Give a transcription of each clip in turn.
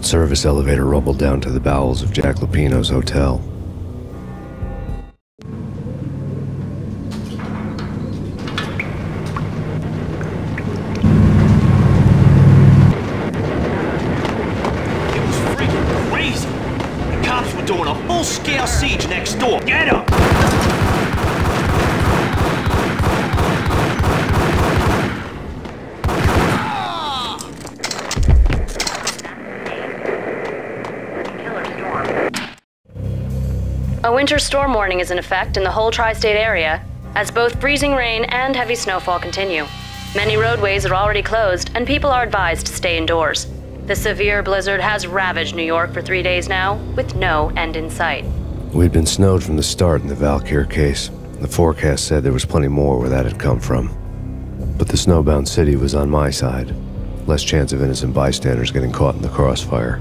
Service elevator rumbled down to the bowels of Jack Lupino's hotel. It was freaking crazy. The cops were doing a full-scale siege next door. Get 'em! A winter storm warning is in effect in the whole tri-state area, as both freezing rain and heavy snowfall continue. Many roadways are already closed, and people are advised to stay indoors. The severe blizzard has ravaged New York for 3 days now, with no end in sight. We'd been snowed from the start in the Valkyr case. The forecast said there was plenty more where that had come from. But the snowbound city was on my side. Less chance of innocent bystanders getting caught in the crossfire.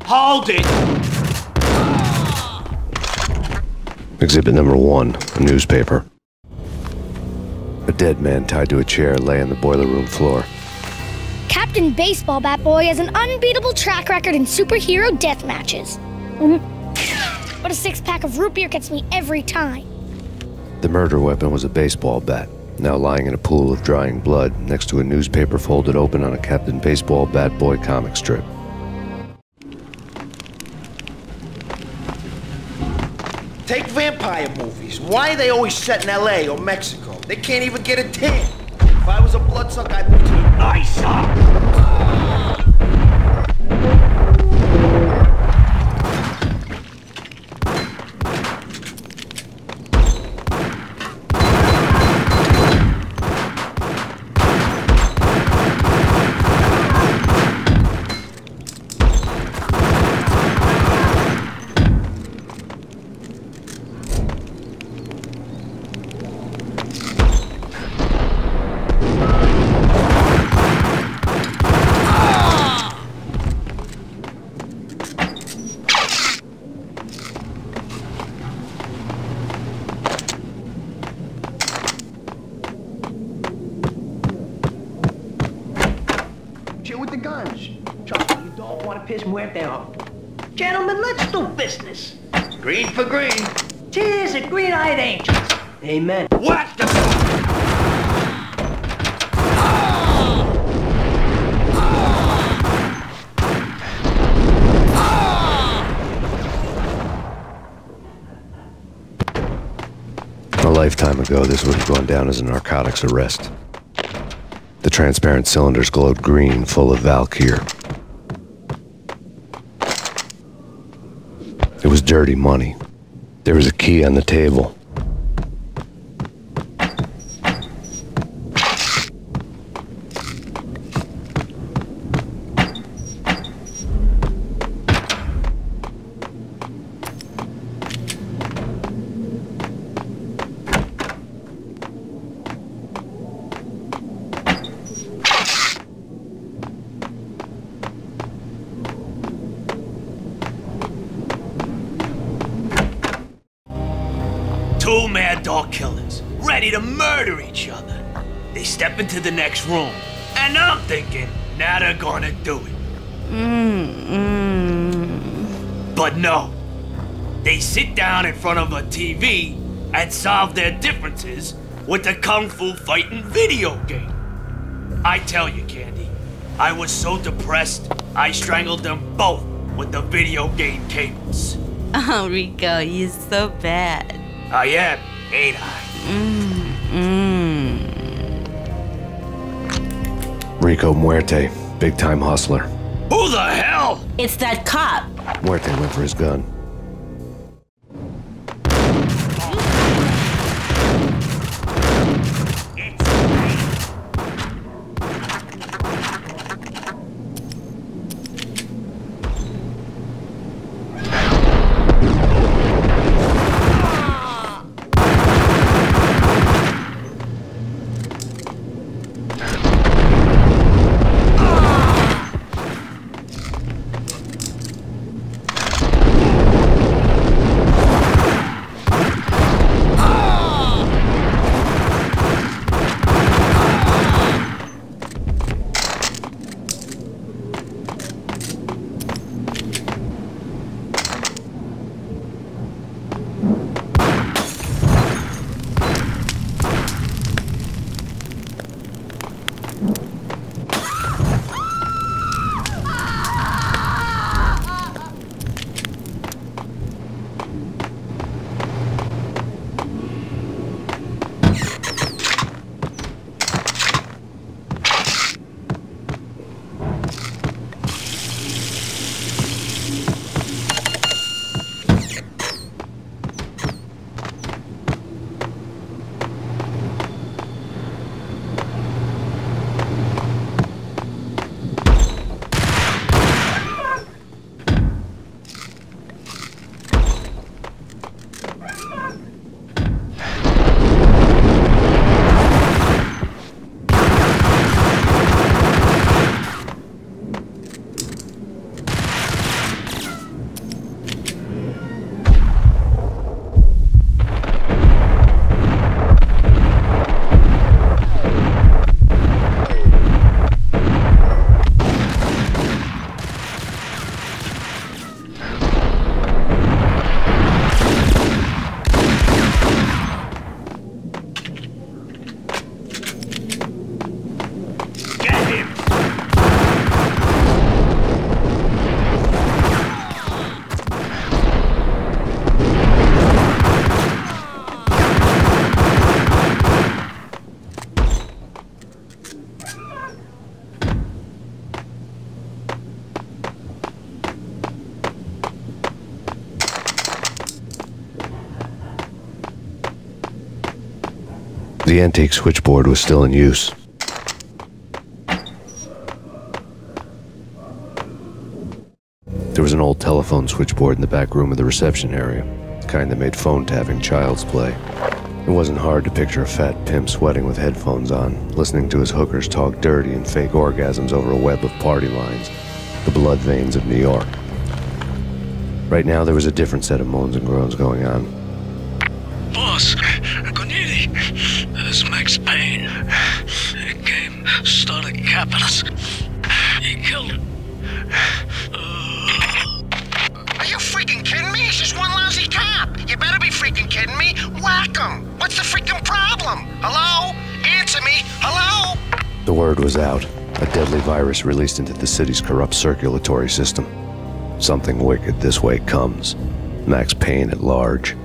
Hold it! Exhibit number 1, a newspaper. A dead man tied to a chair lay on the boiler room floor. Captain Baseball Bat Boy has an unbeatable track record in superhero death matches. But a 6-pack of root beer gets me every time. The murder weapon was a baseball bat, now lying in a pool of drying blood next to a newspaper folded open on a Captain Baseball Bat Boy comic strip. Take vampire movies. Why are they always set in LA or Mexico? They can't even get a tan. If I was a bloodsucker, I'd move to the ice. With the guns. Trust me, you don't want to piss muerte off. Gentlemen, let's do business. Green for green. Cheers to green-eyed angels. Amen. What the A lifetime ago, this would have gone down as a narcotics arrest. The transparent cylinders glowed green, full of Valkyr. It was dirty money. There was a key on the table. Two mad dog killers, ready to murder each other. They step into the next room, and I'm thinking, now they're gonna do it. But no. They sit down in front of a TV and solve their differences with the Kung Fu fighting video game. I tell you, Candy, I was so depressed, I strangled them both with the video game cables. Oh, Rico, you're so bad. I am, ain't I? Rico Muerte, big-time hustler. Who the hell? It's that cop. Muerte went for his gun. The antique switchboard was still in use. There was an old telephone switchboard in the back room of the reception area, the kind that made phone tapping child's play. It wasn't hard to picture a fat pimp sweating with headphones on, listening to his hookers talk dirty and fake orgasms over a web of party lines, the blood veins of New York. Right now, there was a different set of moans and groans going on. Boss, Cornelia, this is Max Payne. He came, started capping us. He killed her. Are you freaking kidding me? He's just one lousy cop. You better be freaking kidding me. Whack him. What's the freaking problem? Hello? Answer me. Hello? The word was out. A deadly virus released into the city's corrupt circulatory system. Something wicked this way comes. Max Payne at large.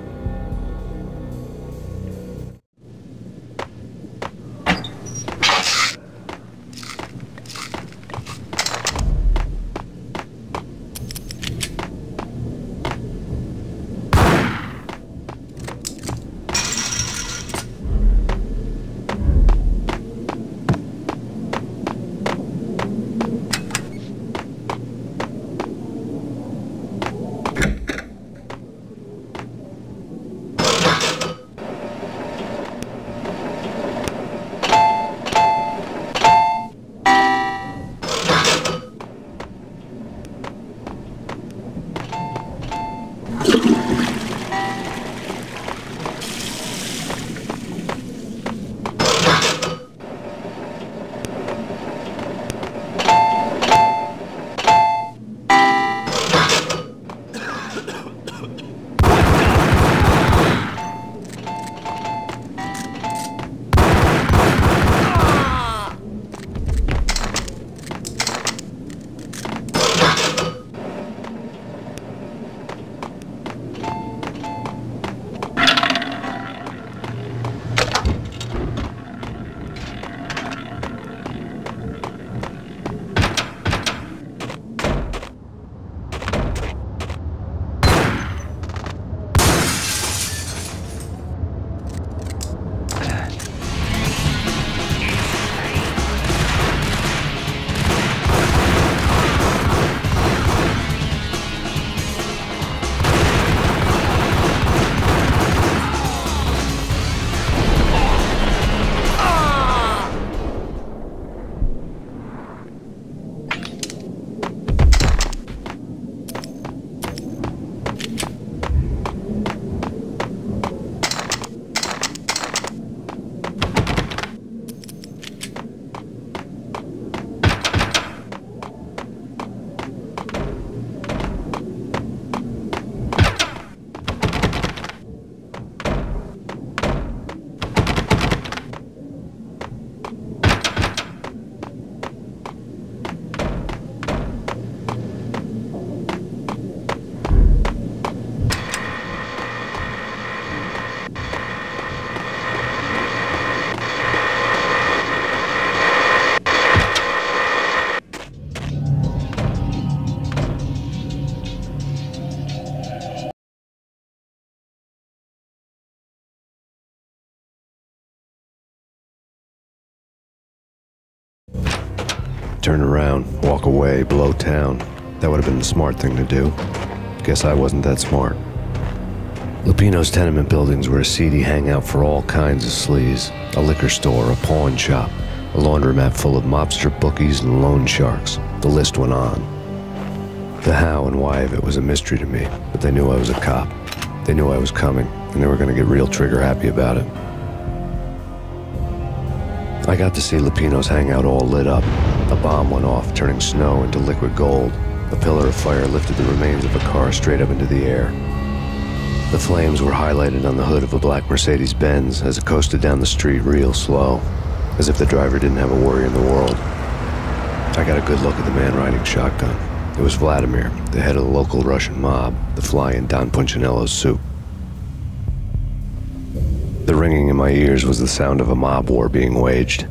Turn around, walk away, blow town. That would have been the smart thing to do. Guess I wasn't that smart. Lupino's tenement buildings were a seedy hangout for all kinds of sleaze. A liquor store, a pawn shop, a laundromat full of mobster bookies and loan sharks. The list went on. The how and why of it was a mystery to me, but they knew I was a cop. They knew I was coming, and they were going to get real trigger happy about it. I got to see Lupino's hangout all lit up. A bomb went off, turning snow into liquid gold. A pillar of fire lifted the remains of a car straight up into the air. The flames were highlighted on the hood of a black Mercedes-Benz as it coasted down the street real slow, as if the driver didn't have a worry in the world. I got a good look at the man riding shotgun. It was Vladimir, the head of the local Russian mob, the fly in Don Punchinello's soup. The ringing in my ears was the sound of a mob war being waged.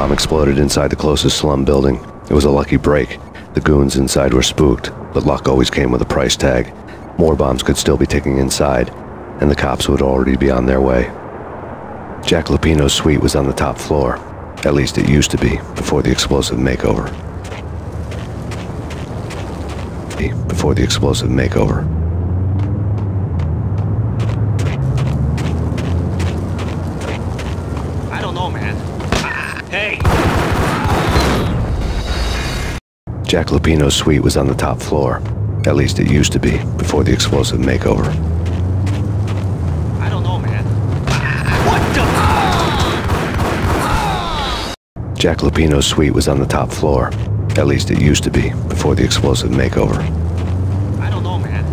bomb exploded inside the closest slum building. It was a lucky break. The goons inside were spooked, but luck always came with a price tag. More bombs could still be ticking inside, and the cops would already be on their way. Jack Lupino's suite was on the top floor. At least it used to be, before the explosive makeover. Before the explosive makeover. I don't know, man. Hey! Jack Lupino's suite was on the top floor. At least it used to be, before the explosive makeover. I don't know, man. What the? Jack Lupino's suite was on the top floor. At least it used to be, before the explosive makeover. I don't know, man.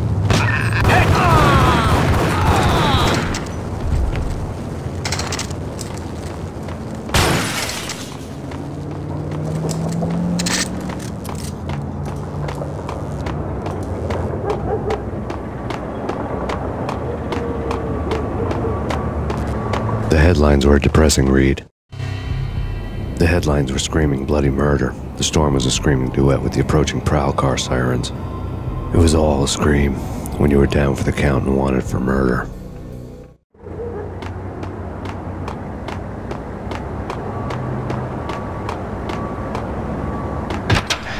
The headlines were a depressing read. The headlines were screaming bloody murder. The storm was a screaming duet with the approaching prowl car sirens. It was all a scream when you were down for the count and wanted for murder.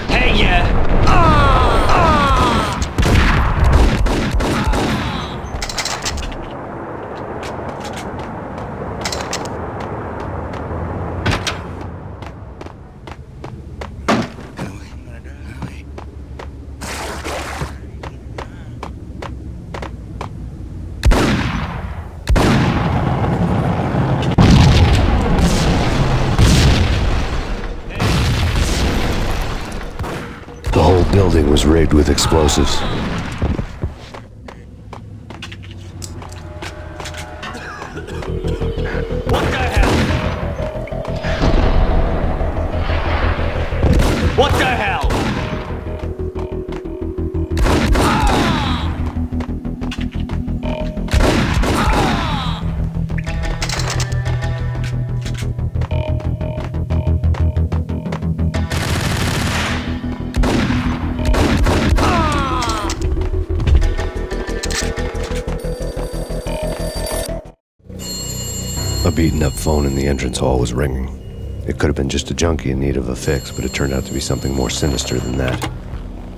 Hey, yeah! The whole building was rigged with explosives. What the hell? What the hell? A beaten-up phone in the entrance hall was ringing. It could have been just a junkie in need of a fix, but it turned out to be something more sinister than that.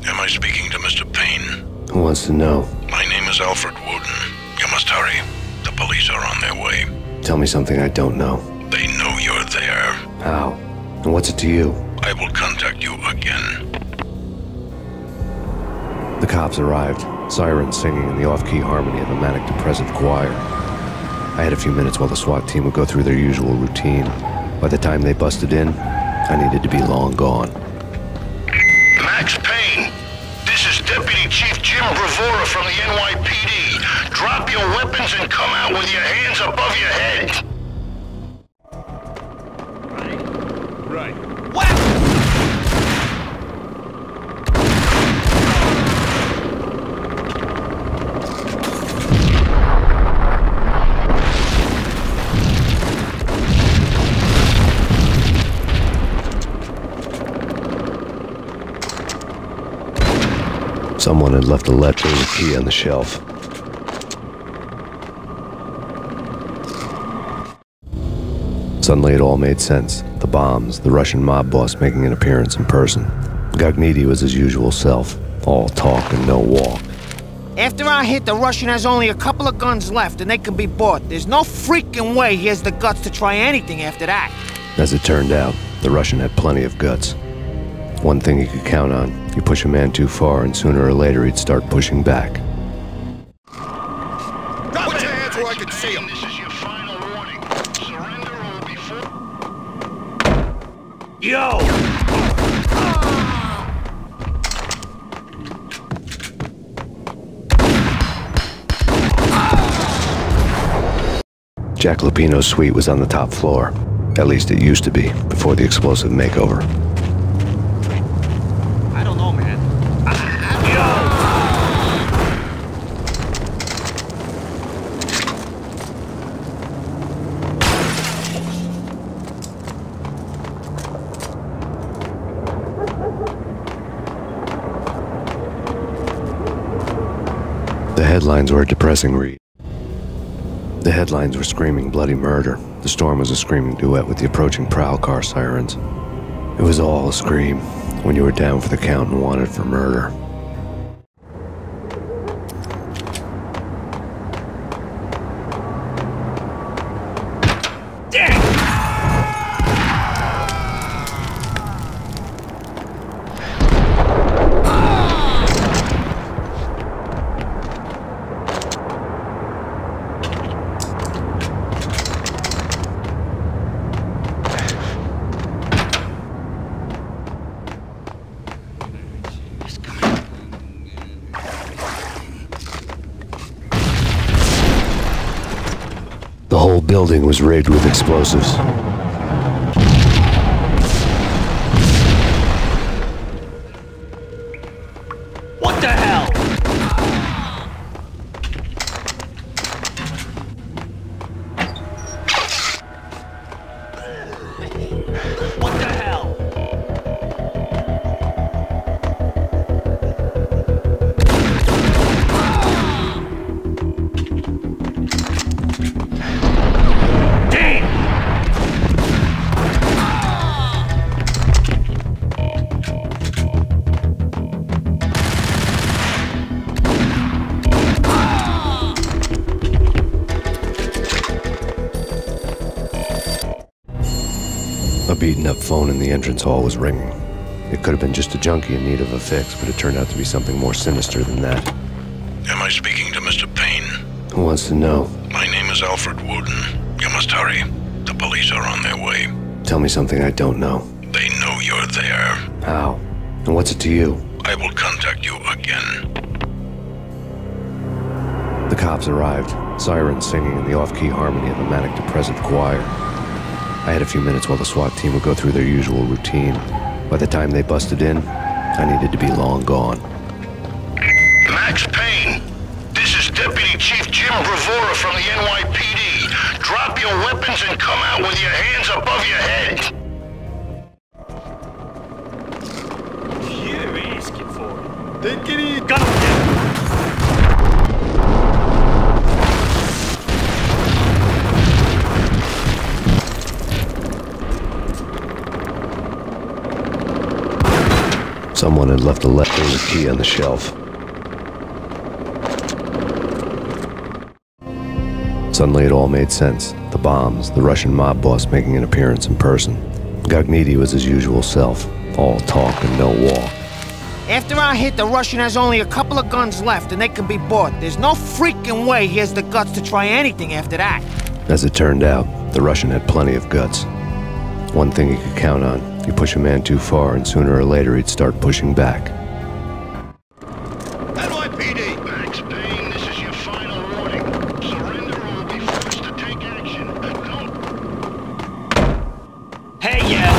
Am I speaking to Mr. Payne? Who wants to know? My name is Alfred Wooden. You must hurry. The police are on their way. Tell me something I don't know. They know you're there. How? And what's it to you? I will contact you again. The cops arrived, sirens singing in the off-key harmony of a manic-depressive choir. I had a few minutes while the SWAT team would go through their usual routine. By the time they busted in, I needed to be long gone. Max Payne, this is Deputy Chief Jim Bravura from the NYPD. Drop your weapons and come out with your hands above your head. Right. Someone had left a lead-painted key on the shelf. Suddenly it all made sense. The bombs, the Russian mob boss making an appearance in person. Gagniti was his usual self, all talk and no walk. After our hit, the Russian has only a couple of guns left, and they can be bought. There's no freaking way he has the guts to try anything after that. As it turned out, the Russian had plenty of guts. One thing you could count on, you push a man too far and sooner or later he'd start pushing back. Put your hands where I can see them. This is your final warning. Surrender or before... Yo! Jack Lupino's suite was on the top floor. At least it used to be, before the explosive makeover. I don't know, man. Yo! headlines were a depressing read. The headlines were screaming bloody murder. The storm was a screaming duet with the approaching prowl car sirens. It was all a scream when you were down for the count and wanted for murder. The whole building was rigged with explosives. What the hell? What the hell? A beaten-up phone in the entrance hall was ringing. It could have been just a junkie in need of a fix, but it turned out to be something more sinister than that. Am I speaking to Mr. Payne? Who wants to know? My name is Alfred Wooden. You must hurry. The police are on their way. Tell me something I don't know. They know you're there. How? And what's it to you? I will contact you again. The cops arrived, sirens singing in the off-key harmony of a manic-depressive choir. I had a few minutes while the SWAT team would go through their usual routine. By the time they busted in, I needed to be long gone. Max Payne, this is Deputy Chief Jim Bravura from the NYPD. Drop your weapons and come out with your hands above your head. You're asking for it. Take it easy. Gun him down. Someone had left a leftover key on the shelf. Suddenly it all made sense. The bombs, the Russian mob boss making an appearance in person. Gagniti was his usual self, all talk and no walk. After our hit, the Russian has only a couple of guns left and they can be bought. There's no freaking way he has the guts to try anything after that. As it turned out, the Russian had plenty of guts. One thing he could count on. You push a man too far, and sooner or later he'd start pushing back. NYPD! Max Payne, this is your final warning. Surrender or we'll be forced to take action. Don't... Hey, yeah!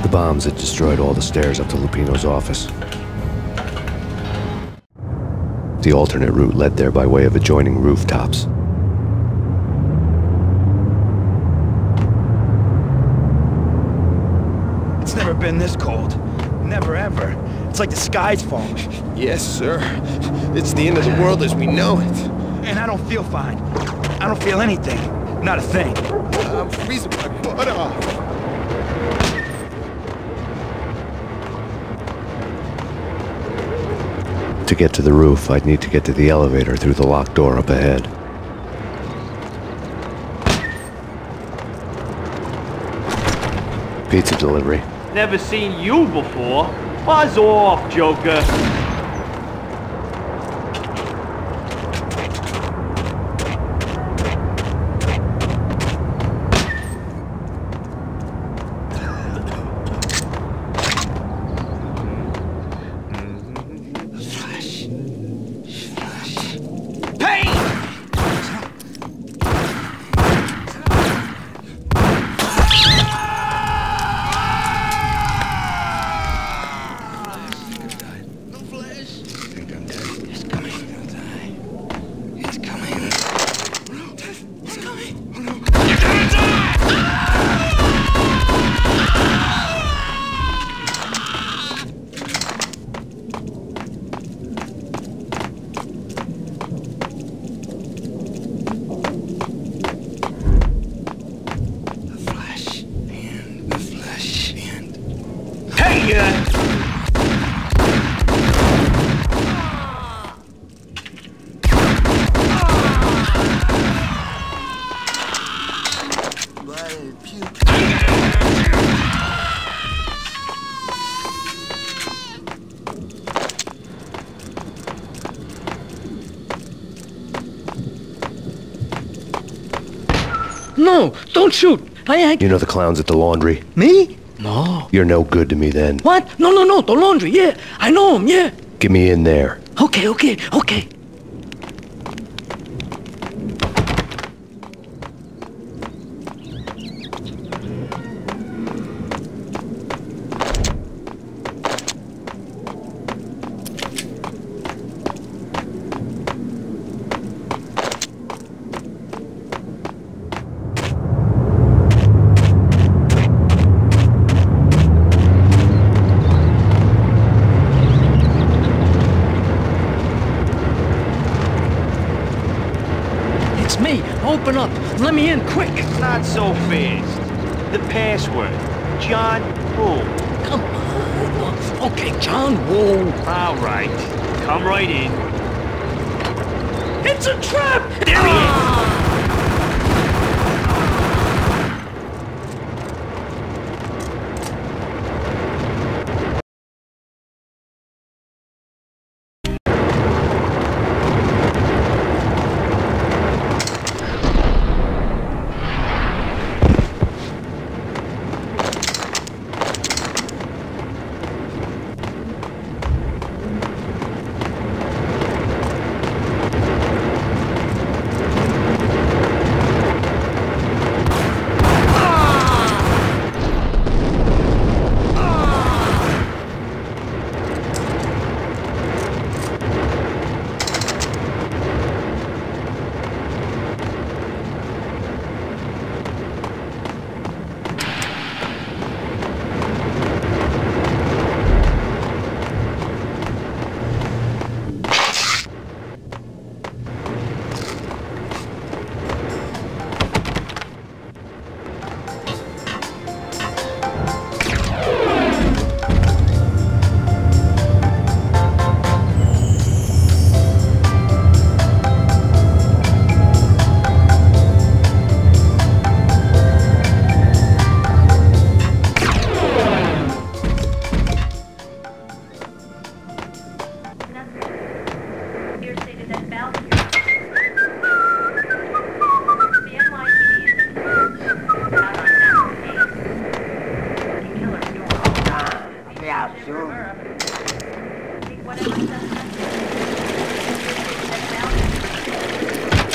The bombs had destroyed all the stairs up to Lupino's office. The alternate route led there by way of adjoining rooftops. It's never been this cold. Never ever. It's like the sky's falling. Yes, sir. It's the end of the world as we know it. And I don't feel fine. I don't feel anything. Not a thing. I'm freezing my butt off. To get to the roof, I'd need to get to the elevator through the locked door up ahead. Pizza delivery. Never seen you before. Buzz off, Joker. Payne! No, don't shoot. You know the clowns at the laundry? Me? No. You're no good to me then. What? No, the laundry, yeah. I know him, yeah. Get me in there. Okay. It's me. Open up. Let me in, quick. Not so fast. The password. John Woo. Come on. Okay, John Woo. All right. Come right in. It's a trap! There he is!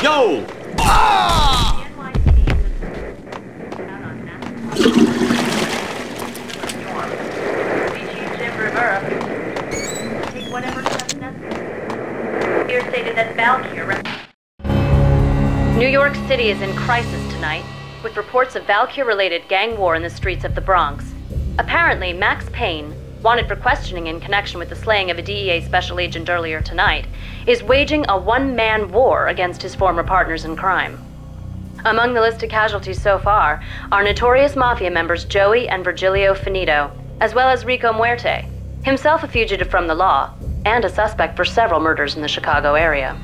Yo! city is in crisis tonight, with reports of Valkyr-related gang war in the streets of the Bronx. Apparently, Max Payne, wanted for questioning in connection with the slaying of a DEA special agent earlier tonight, is waging a one-man war against his former partners in crime. Among the listed casualties so far are notorious mafia members Joey and Virgilio Finito, as well as Rico Muerte, himself a fugitive from the law, and a suspect for several murders in the Chicago area.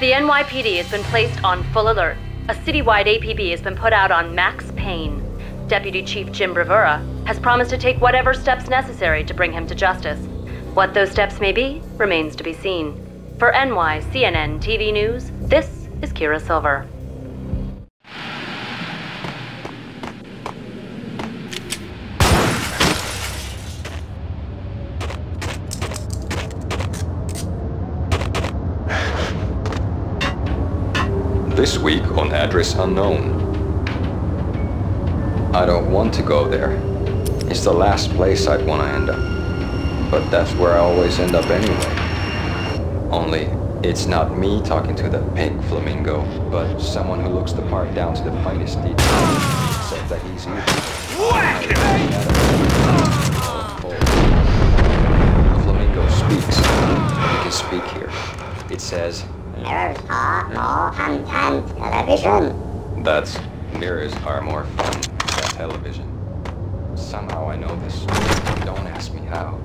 The NYPD has been placed on full alert. A citywide APB has been put out on Max Payne. Deputy Chief Jim Bravura has promised to take whatever steps necessary to bring him to justice. What those steps may be remains to be seen. For NYCNN TV News, this is Kira Silver. This week on Address Unknown. I don't want to go there. It's the last place I'd want to end up. But that's where I always end up anyway. Only, it's not me talking to the pink flamingo, but someone who looks the part down to the finest detail. Except that he's evil. The flamingo speaks. You can speak here. It says, "Mirrors are more fun than television." That's mirrors are more fun than television. Somehow I know this. Don't ask me how.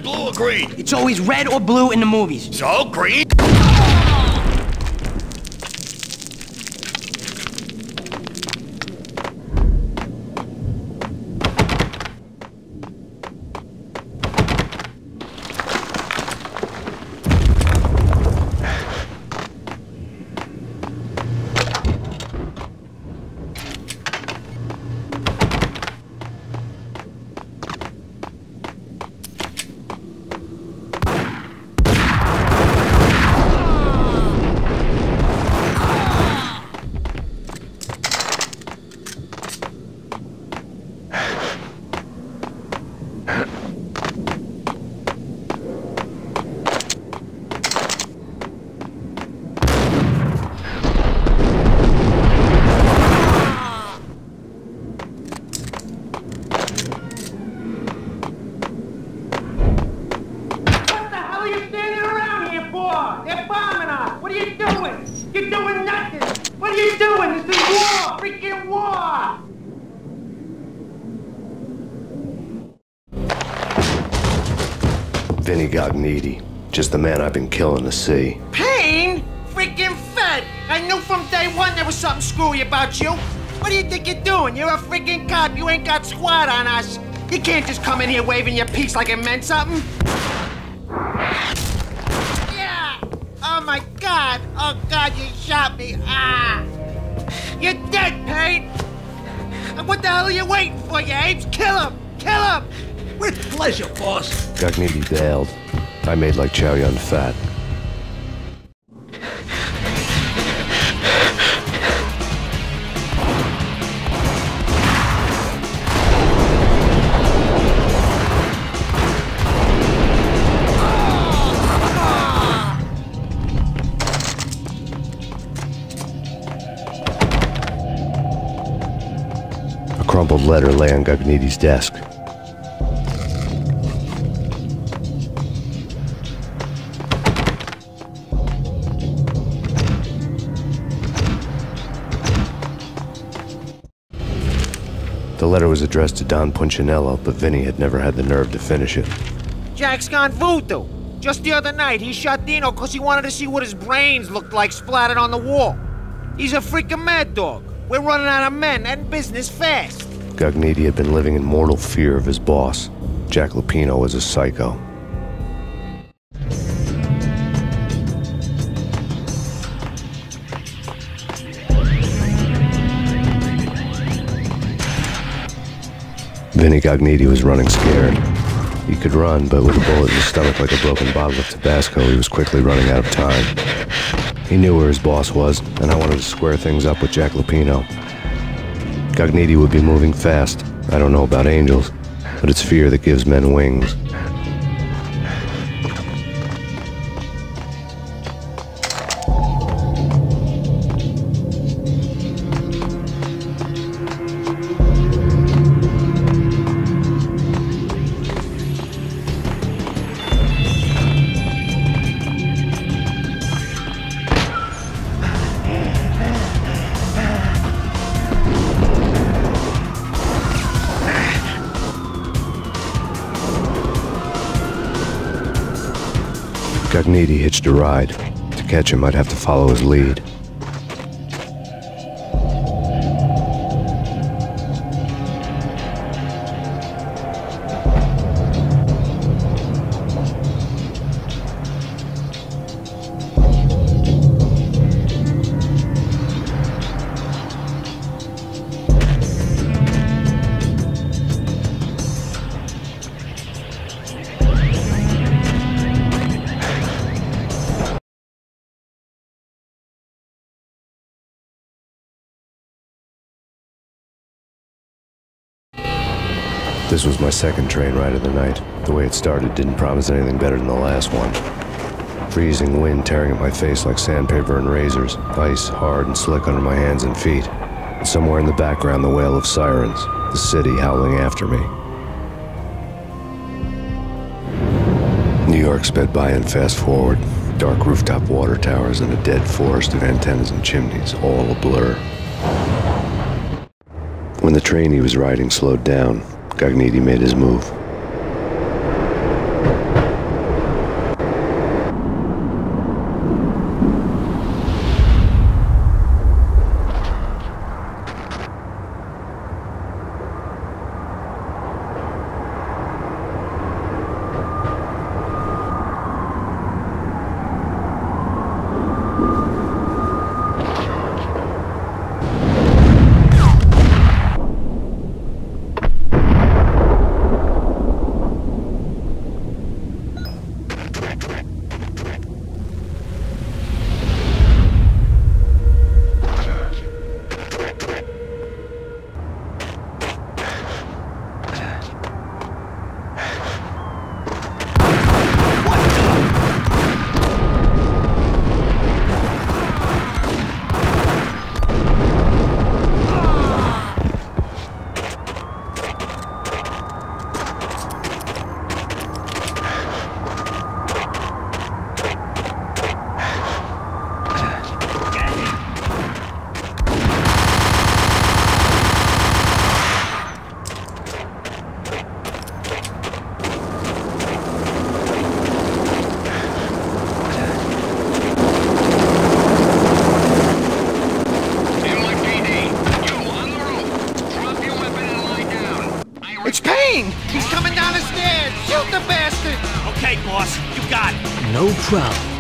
Blue or green? It's always red or blue in the movies. So, green? Vinny got needy. Just the man I've been killing to see. Payne? Freaking fed! I knew from day one there was something screwy about you. What do you think you're doing? You're a freaking cop. You ain't got squad on us. You can't just come in here waving your piece like it meant something. Yeah! Oh my God! Oh God, you shot me! Ah! You're dead, Payne! And what the hell are you waiting for, you apes? Kill him! Kill him! With pleasure, boss. Gagnidi bailed. I made like Chow Yun Fat. A crumpled letter lay on Gagnidi's desk. The letter was addressed to Don Punchinello, but Vinny had never had the nerve to finish it. Jack's gone voodoo. Just the other night, he shot Dino because he wanted to see what his brains looked like splattered on the wall. He's a freaking mad dog. We're running out of men and business fast. Gognitti had been living in mortal fear of his boss. Jack Lupino was a psycho. Vinny Gognitti was running scared. He could run, but with a bullet in his stomach like a broken bottle of Tabasco, he was quickly running out of time. He knew where his boss was, and I wanted to square things up with Jack Lupino. Gognitti would be moving fast. I don't know about angels, but it's fear that gives men wings. Gognitti hitched a ride. To catch him, I'd have to follow his lead. This was my second train ride of the night. The way it started didn't promise anything better than the last one. Freezing wind tearing at my face like sandpaper and razors, ice hard and slick under my hands and feet. And somewhere in the background, the wail of sirens, the city howling after me. New York sped by in fast forward. Dark rooftop water towers and a dead forest of antennas and chimneys, all a blur. When the train he was riding slowed down, Gognitti made his move. It's Payne! He's coming down the stairs! Shoot the bastard! Okay, boss, you got it. No problem.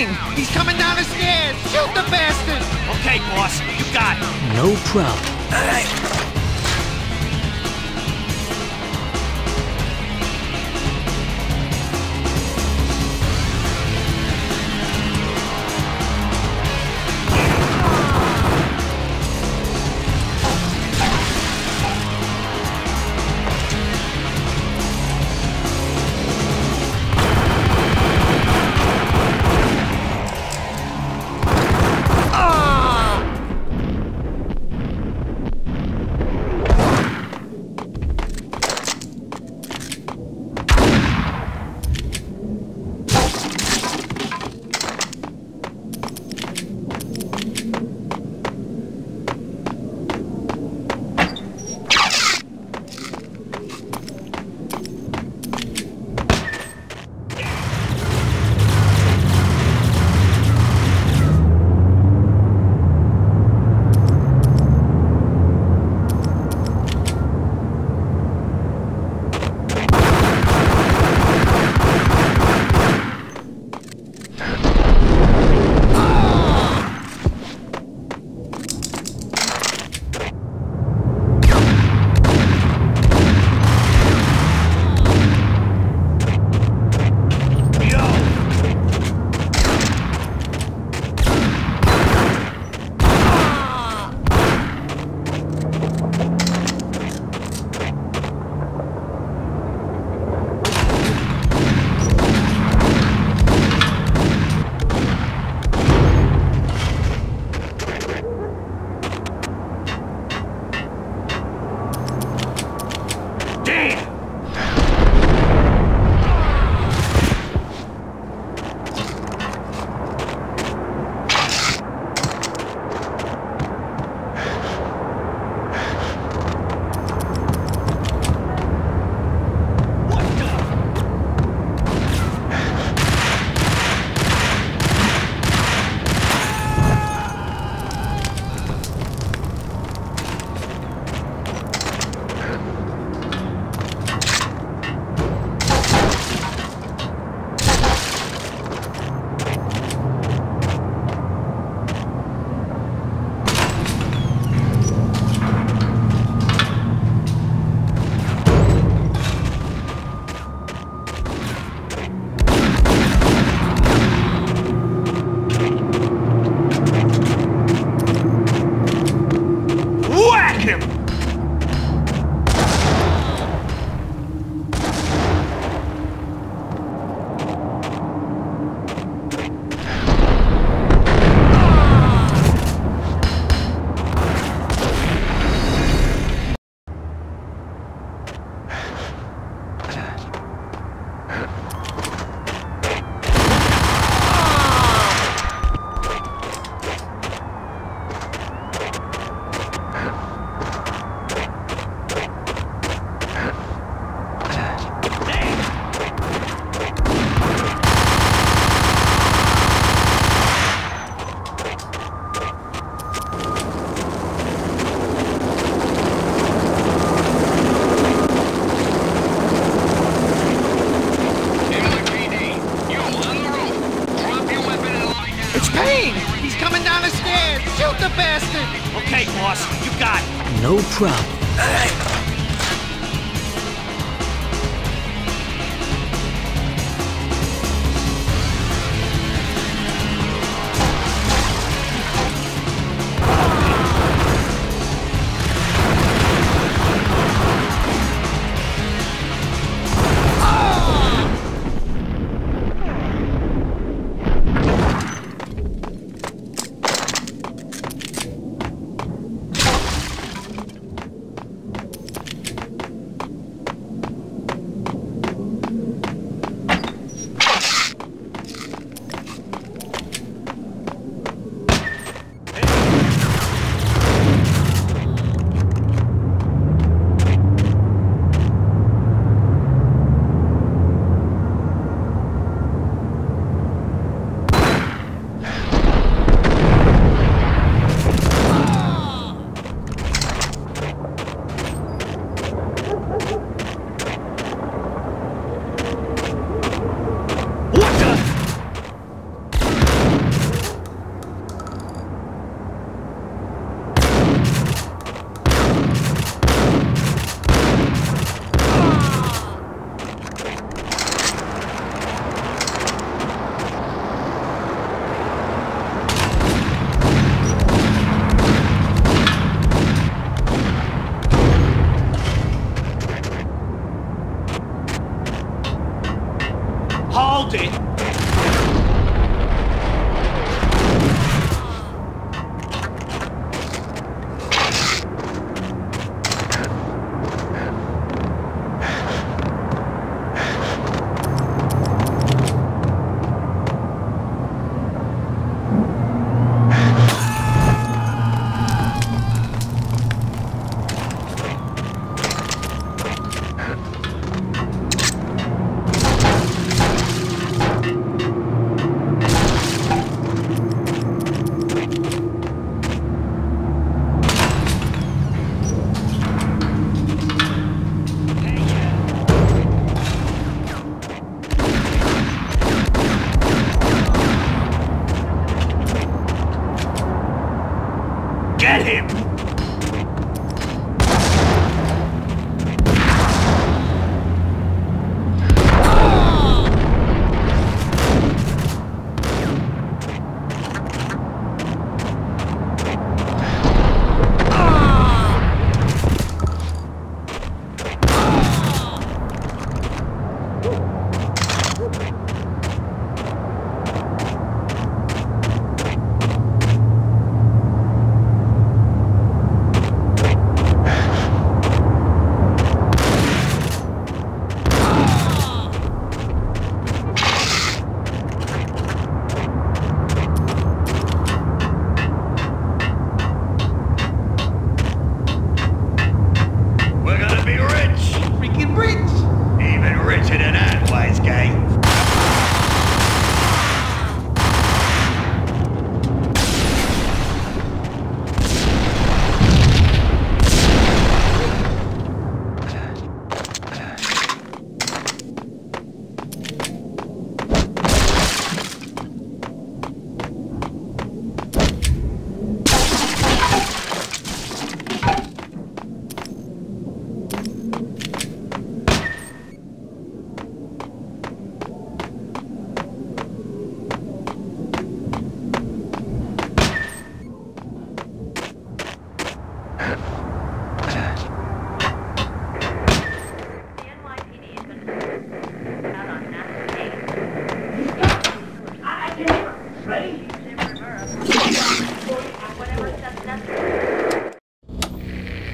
Payne! He's coming down the stairs! Shoot the bastard! Okay, boss, you got it. No problem. Okay, boss, you got it. No problem. hold it. Get him!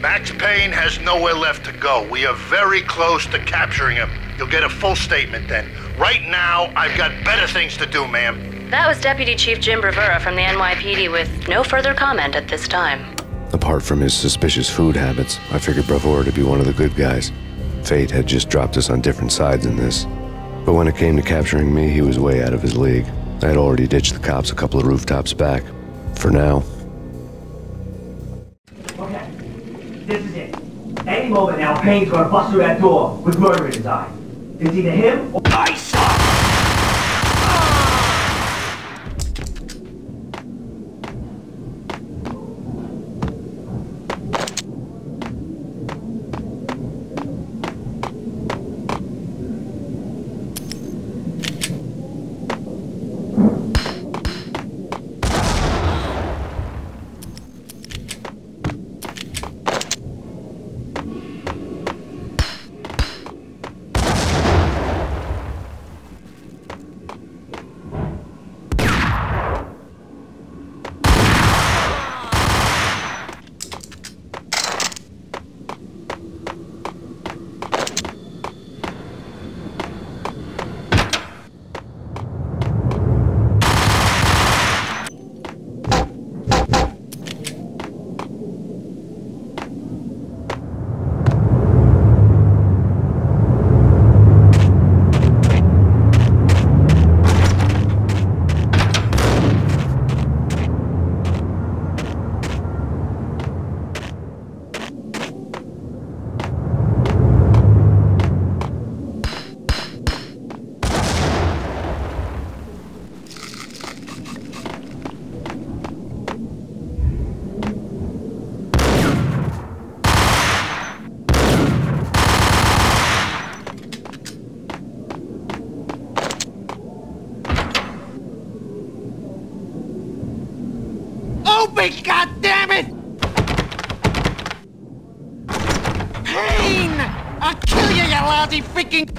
Max Payne has nowhere left to go. We are very close to capturing him. You'll get a full statement then. Right now, I've got better things to do, ma'am. That was Deputy Chief Jim Rivera from the NYPD with no further comment at this time. Apart from his suspicious food habits, I figured Bravura to be one of the good guys. Fate had just dropped us on different sides in this. But when it came to capturing me, he was way out of his league. I had already ditched the cops a couple of rooftops back. For now. Okay, this is it. Any moment now, Payne's gonna bust through that door with murder in his eye. It's either him or I suck! Open, goddammit! Payne! I'll kill you, you lousy freaking...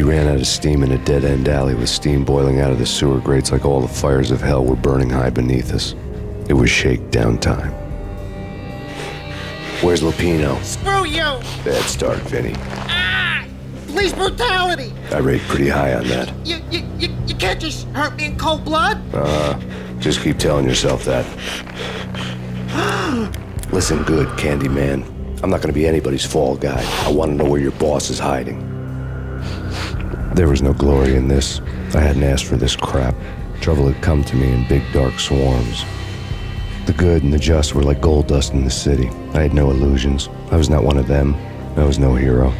ran out of steam in a dead-end alley with steam boiling out of the sewer grates like all the fires of hell were burning high beneath us. It was shakedown time. Where's Lupino? Screw you! Bad start, Vinny. Ah! Police brutality! I rate pretty high on that. You can't just hurt me in cold blood? Just keep telling yourself that. Listen good, Candyman. I'm not gonna be anybody's fall guy. I want to know where your boss is hiding. There was no glory in this. I hadn't asked for this crap. Trouble had come to me in big dark swarms. The good and the just were like gold dust in the city. I had no illusions. I was not one of them. I was no hero.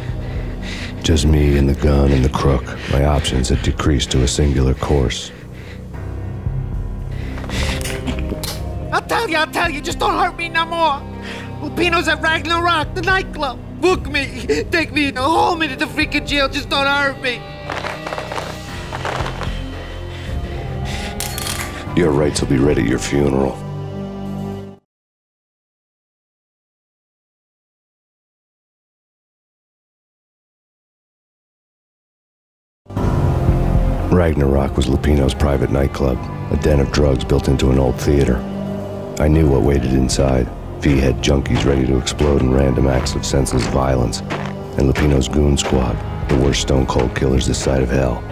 Just me and the gun and the crook. My options had decreased to a singular course. I'll tell you, just don't hurt me no more. Lupino's at Ragnarok, the nightclub. Book me, take me, haul me to the freaking jail, just don't hurt me. Your rights will be read at your funeral. Ragnarok was Lupino's private nightclub, a den of drugs built into an old theater. I knew what waited inside. V-head junkies ready to explode in random acts of senseless violence, and Lupino's goon squad, the worst stone-cold killers this side of hell.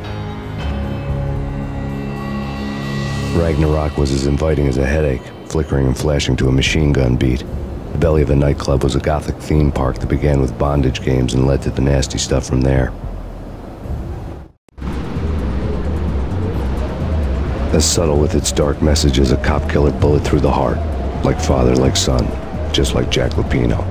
Ragnarok was as inviting as a headache, flickering and flashing to a machine gun beat. The belly of the nightclub was a gothic theme park that began with bondage games and led to the nasty stuff from there. As subtle with its dark message as a cop killer bullet through the heart. Like father, like son, just like Jack Lupino.